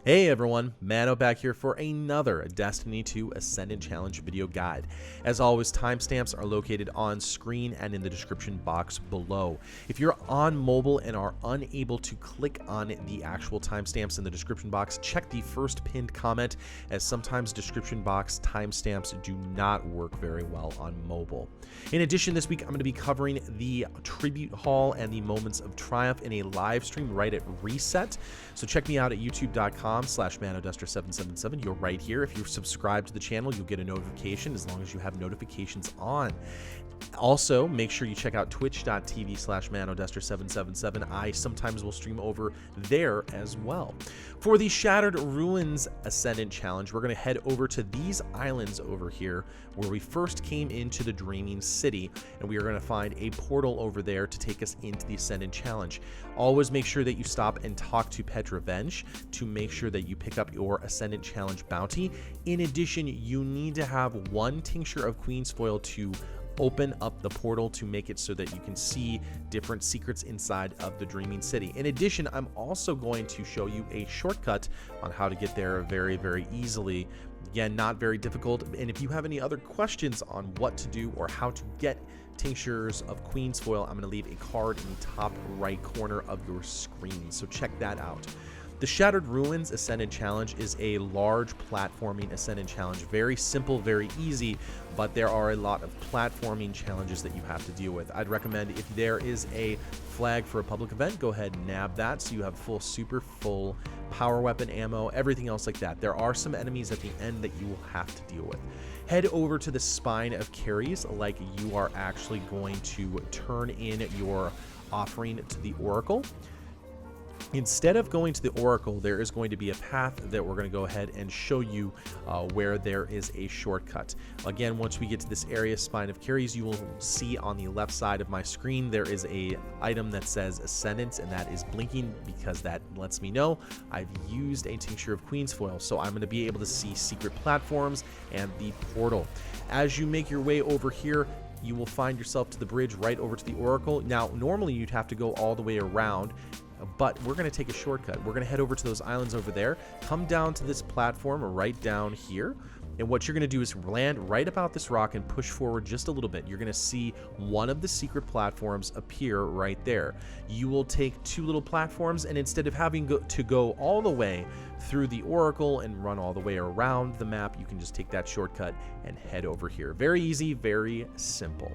Hey everyone, Mano back here for another Destiny 2 Ascendant Challenge video guide. As always, timestamps are located on screen and in the description box below. If you're on mobile and are unable to click on the actual timestamps in the description box, check the first pinned comment, as sometimes description box timestamps do not work very well on mobile. In addition, this week I'm going to be covering the Tribute Hall and the Moments of Triumph in a live stream right at reset. So check me out at youtube.com/manoduster777. You're right here. If you're subscribed to the channel, you'll get a notification as long as you have notifications on. Also, make sure you check out twitch.tv/manoduster777. I sometimes will stream over there as well. For the Shattered Ruins Ascendant Challenge, we're going to head over to these islands over here where we first came into the Dreaming City, and we are going to find a portal over there to take us into the Ascendant Challenge. Always make sure that you stop and talk to Pet Revenge to make sure that you pick up your Ascendant Challenge bounty. In addition, you need to have one tincture of Queen's Foil to open up the portal to make it so that you can see different secrets inside of the Dreaming City. In addition, I'm also going to show you a shortcut on how to get there very, very easily. Again, not very difficult. And if you have any other questions on what to do or how to get tinctures of Queen's Foil, I'm going to leave a card in the top right corner of your screen. So check that out. The Shattered Ruins Ascendant Challenge is a large platforming Ascendant Challenge. Very simple, very easy, but there are a lot of platforming challenges that you have to deal with. I'd recommend if there is a flag for a public event, go ahead and nab that so you have full super, full power weapon ammo, everything else like that. There are some enemies at the end that you will have to deal with. Head over to the Spine of Caries like you are actually going to turn in your offering to the Oracle. Instead of going to the Oracle, there is going to be a path that we're going to go ahead and show you where there is a shortcut. Again, once we get to this area, Spine of Caries, you will see on the left side of my screen there is a item that says Ascendant, and that is blinking because that lets me know I've used a tincture of Queen's Foil. So I'm going to be able to see secret platforms and the portal. As you make your way over here, you will find yourself to the bridge right over to the Oracle. Now, normally you'd have to go all the way around, but we're going to take a shortcut. We're going to head over to those islands over there, come down to this platform right down here, and what you're going to do is land right about this rock and push forward just a little bit. You're going to see one of the secret platforms appear right there. You will take two little platforms, and instead of having to go all the way through the Oracle and run all the way around the map, you can just take that shortcut and head over here. Very easy, very simple.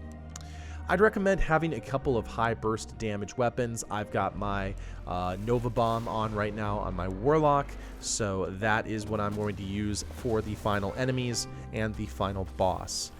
I'd recommend having a couple of high burst damage weapons. I've got my Nova Bomb on right now on my Warlock, so that is what I'm going to use for the final enemies and the final boss.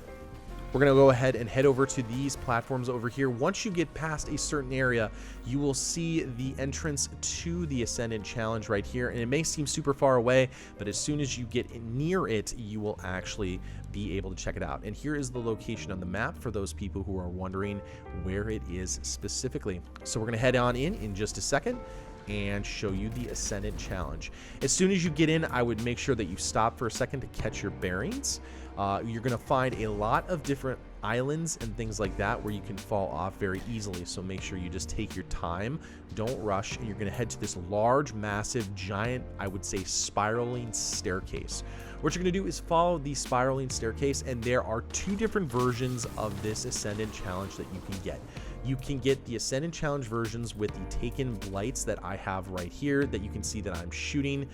We're going to go ahead and head over to these platforms over here. Once you get past a certain area, you will see the entrance to the Ascendant Challenge right here. And it may seem super far away, but as soon as you get near it, you will actually be able to check it out. And here is the location on the map for those people who are wondering where it is specifically. So we're going to head on in just a second and show you the Ascendant Challenge. As soon as you get in, I would make sure that you stop for a second to catch your bearings. You're going to find a lot of different islands and things like that where you can fall off very easily, so make sure you just take your time, don't rush, and you're going to head to this large, massive, giant, I would say, spiraling staircase. What you're going to do is follow the spiraling staircase, and there are two different versions of this Ascendant Challenge that you can get. You can get the Ascendant Challenge versions with the Taken Blights that I have right here that you can see that I'm shooting,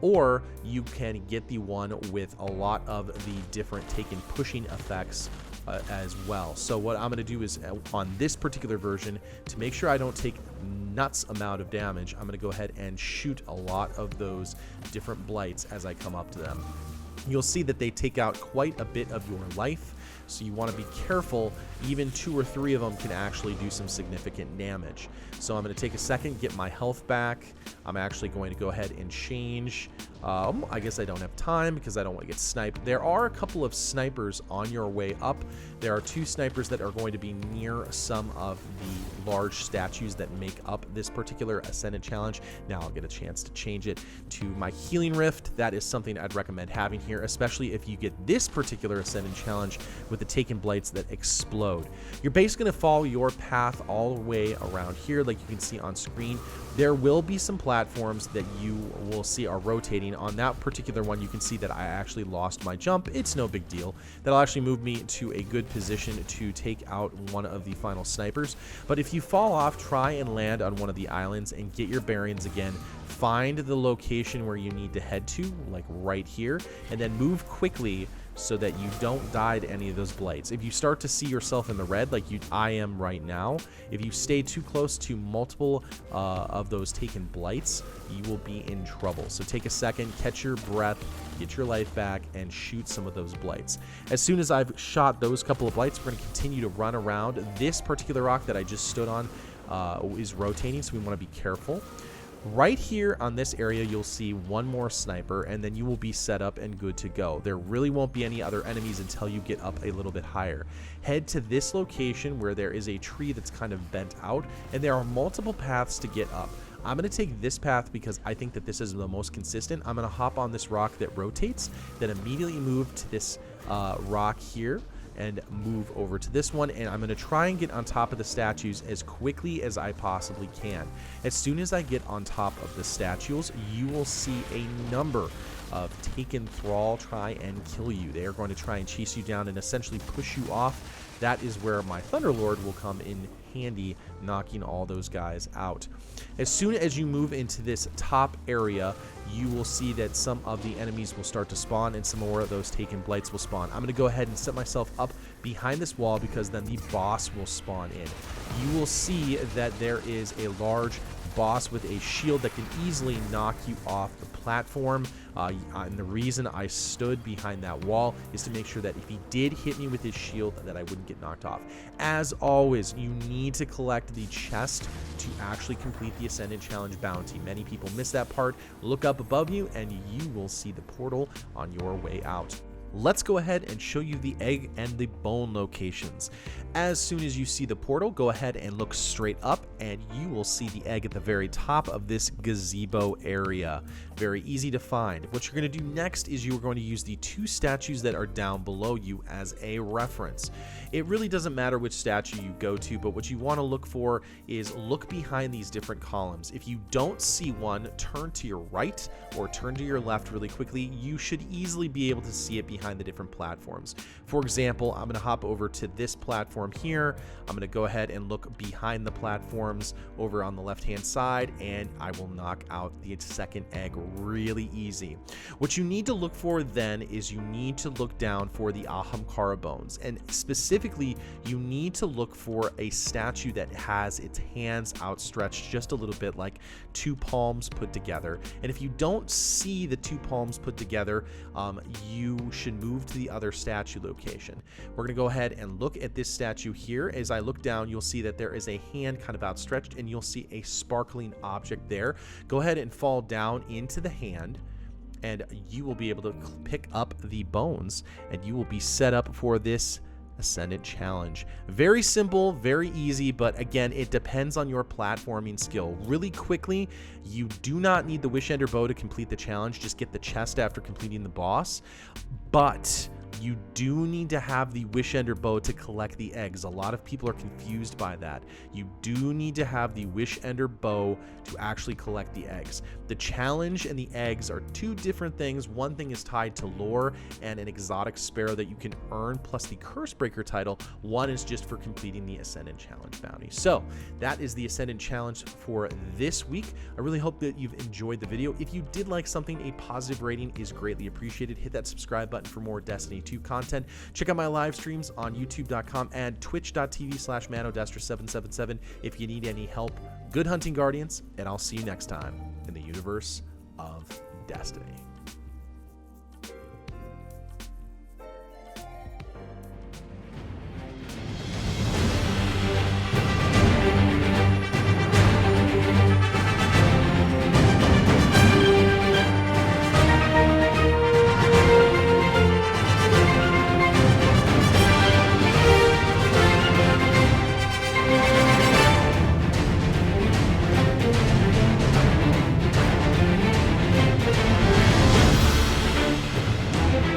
or you can get the one with a lot of the different Taken pushing effects as well. So what I'm going to do is on this particular version, to make sure I don't take nuts amount of damage, I'm going to go ahead and shoot a lot of those different blights as I come up to them. You'll see that they take out quite a bit of your life, so you want to be careful. Even 2 or 3 of them can actually do some significant damage. So I'm going to take a second, get my health back. I'm actually going to go ahead and change I guess I don't have time because I don't want to get sniped. There are a couple of snipers on your way up. There are 2 snipers that are going to be near some of the large statues that make up this particular Ascendant challenge. Now I'll get a chance to change it to my healing rift. That is something I'd recommend having here, especially if you get this particular Ascendant challenge with the taken blights that explode. You're basically going to follow your path all the way around here, like you can see on screen. There will be some platforms that you will see are rotating. On that particular one, you can see that I actually lost my jump. It's no big deal. That'll actually move me to a good position to take out one of the final snipers. But if you fall off, try and land on one of the islands and get your bearings again. Find the location where you need to head to, like right here, and then move quickly so that you don't die to any of those blights. If you start to see yourself in the red, like I am right now, if you stay too close to multiple of those taken blights, you will be in trouble. So take a second, catch your breath, get your life back, and shoot some of those blights. As soon as I've shot those couple of blights, we're going to continue to run around. This particular rock that I just stood on is rotating, so we want to be careful. Right here on this area, you'll see one more sniper, and then you will be set up and good to go. There really won't be any other enemies until you get up a little bit higher. Head to this location where there is a tree that's kind of bent out, and there are multiple paths to get up. I'm going to take this path because I think that this is the most consistent. I'm going to hop on this rock that rotates, then immediately move to this rock here, and move over to this one, and I'm going to try and get on top of the statues as quickly as I possibly can. As soon as I get on top of the statues, you will see a number of taken thrall try and kill you. They are going to try and chase you down and essentially push you off. That is where my Thunderlord will come in handy, knocking all those guys out. As soon as you move into this top area, you will see that some of the enemies will start to spawn and some more of those taken blights will spawn. I'm going to go ahead and set myself up behind this wall because then the boss will spawn in. You will see that there is a large boss with a shield that can easily knock you off the platform. And the reason I stood behind that wall is to make sure that if he did hit me with his shield, that I wouldn't get knocked off. As always, you need to collect the chest to actually complete the Ascendant Challenge bounty. Many people miss that part. Look up above you and you will see the portal on your way out. Let's go ahead and show you the egg and the bone locations. As soon as you see the portal, go ahead and look straight up and you will see the egg at the very top of this gazebo area. Very easy to find. What you're going to do next is you are going to use the 2 statues that are down below you as a reference. It really doesn't matter which statue you go to, but what you want to look for is look behind these different columns. If you don't see one, turn to your right or turn to your left really quickly. You should easily be able to see it behind the different platforms. For example, I'm going to hop over to this platform here. I'm going to go ahead and look behind the platforms over on the left hand side, and I will knock out the second egg really easy. What you need to look for then is you need to look down for the Ahamkara bones, and specifically you need to look for a statue that has its hands outstretched just a little bit, like 2 palms put together. And if you don't see the 2 palms put together, you should move to the other statue location. We're going to go ahead and look at this statue here. As I look down, you'll see that there is a hand kind of outstretched and you'll see a sparkling object there. Go ahead and fall down into the hand and you will be able to pick up the bones and you will be set up for this Ascendant challenge. Very simple, very easy, but again, it depends on your platforming skill. Really quickly, you do not need the Wish Ender bow to complete the challenge. Just get the chest after completing the boss. But you do need to have the Wish Ender bow to collect the eggs. A lot of people are confused by that. You do need to have the Wish Ender bow to actually collect the eggs. The challenge and the eggs are 2 different things. One thing is tied to lore and an exotic sparrow that you can earn plus the Cursebreaker title. One is just for completing the Ascendant Challenge bounty. So that is the Ascendant Challenge for this week. I really hope that you've enjoyed the video. If you did like something, a positive rating is greatly appreciated. Hit that subscribe button for more Destiny 2 content. Check out my live streams on youtube.com and twitch.tv/manodestra777 if you need any help. Good hunting, Guardians, and I'll see you next time in the universe of Destiny.